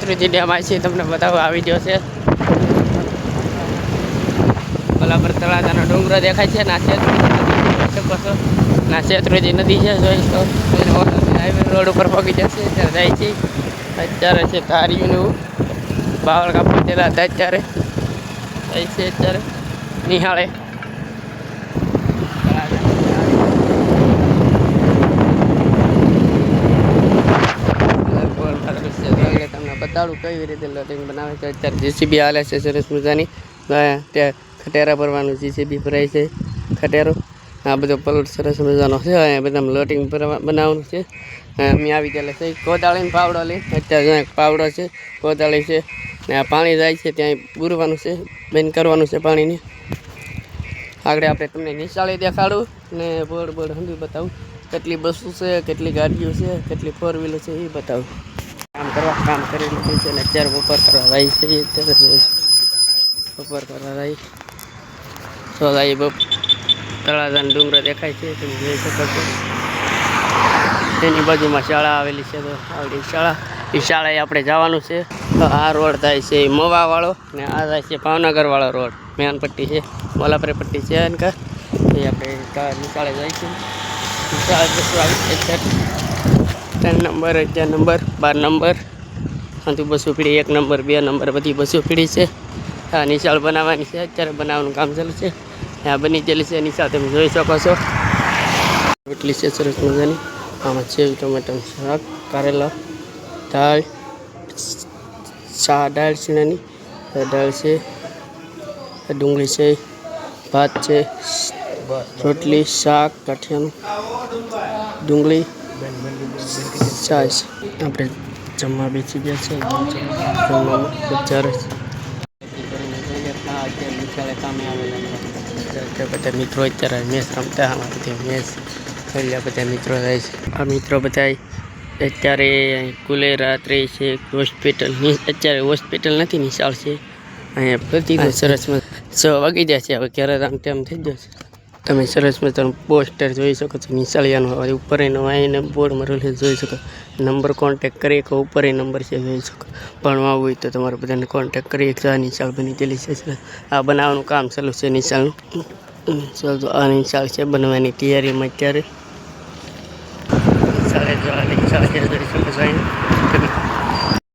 Shetrunji dam આવી છે તમને બતાવો આ વિડીયો છે ઓલા પર તળાજાનો ડુંગરો દેખાય છે ના શેત્રુંજી નદી છે જોઈ તો હાઈવે રોડ ઉપર પગી જશે ત્યારે જાય છે અત્યારે છે ધાર્યું બાવળ કાપી દેલા હતા અત્યારે જાય છે અત્યારે નિહાળે તમને બતાડું કઈ રીતે લોટિંગ બનાવે છે અત્યારે જીસીબી હાલે છે સરસ મજાની ત્યાં ખટેરા ભરવાનું જીસીબી ભરાય છે ખટેરો આ બધો પલોટ સરસ મજાનો છે અહીંયા બધા લોટિંગ બનાવવાનું છે અમે આવી ગયેલા છે કોદાળીનો પાવડો લઈ અત્યારે પાવડો છે કોદાળી છે ને આ પાણી જાય છે ત્યાં પૂરવાનું છે બંધ કરવાનું છે પાણીને આગળ આપણે તમને નિશાળી દેખાડું ને બોર્ડ હંધું બતાવું કેટલી બસો છે કેટલી ગાડીઓ છે કેટલી ફોર વ્હીલર છે એ બતાવું કામ કરી લીધું છે ને અત્યારે બપોર કરવા જાય છે અત્યારે બપોર કરવા જાય તો જાય તળાજાનો ડુંગરો દેખાય છે તમે જોઈ શકો છો તેની બાજુમાં શાળા આવેલી છે તો આવડી શાળા એ શાળાએ આપણે જવાનું છે તો આ રોડ થાય છે મોવાવાળો ને આ થાય છે ભાવનગરવાળો રોડ મેન પટ્ટી છે મોલાપરે પટ્ટી છે એને કા એ આપણે નિશાળે જઈશું નિશાળે જશું આવી 3 નંબર 11 નંબર 12 નંબર આથી બસો પીડી 1 નંબર 2 નંબર બધી બસો પીડી છે આ નિશાળ બનાવવાની છે અત્યારે બનાવવાનું કામ ચાલુ છે આ બની ગયેલી છે નિશાળ તમે જોઈ શકો છો રોટલી છે સરસ મજાની આમાં સેવ ટમેટાનું શાક કારેલા દાળ દાળ છીણાની દાળ છે ડુંગળી છે ભાત છે રોટલી શાક કાઠિયાનું ડુંગળી છાશ આપણે જમવા બેસી ગયા છે જમવામાં બજાર કામે આવેલા બધા મિત્રો અત્યારે મેચ રમતા બધા મેચ ખેલ્યા બધા મિત્રો થાય છે આ મિત્રો બધા અત્યારે કુલે રાત્રે છે હોસ્પિટલની અત્યારે હોસ્પિટલ નથી નિશાળ છે અહીંયા બધી સરસ 6 વાગી જાય છે હવે ક્યારે આમ તેમ થઈ જશે તમે સરસ મજાનું પોસ્ટર જોઈ શકો છો નિશાળિયાનું ઉપર એનો આવીને બોર્ડ મારેલું જોઈ શકો નંબર કોન્ટેક કરી કે ઉપર એ નંબર છે જોઈ શકો ભણવા હોય તો તમારે બધાને કોન્ટેક કરી એક આ નિશાળ બની ગયેલી છે આ બનાવવાનું કામ ચાલુ છે નિશાળનું ચાલો આ નિશાળ છે બનવાની તૈયારીમાં અત્યારે નિશાળે જવાની નિશાળ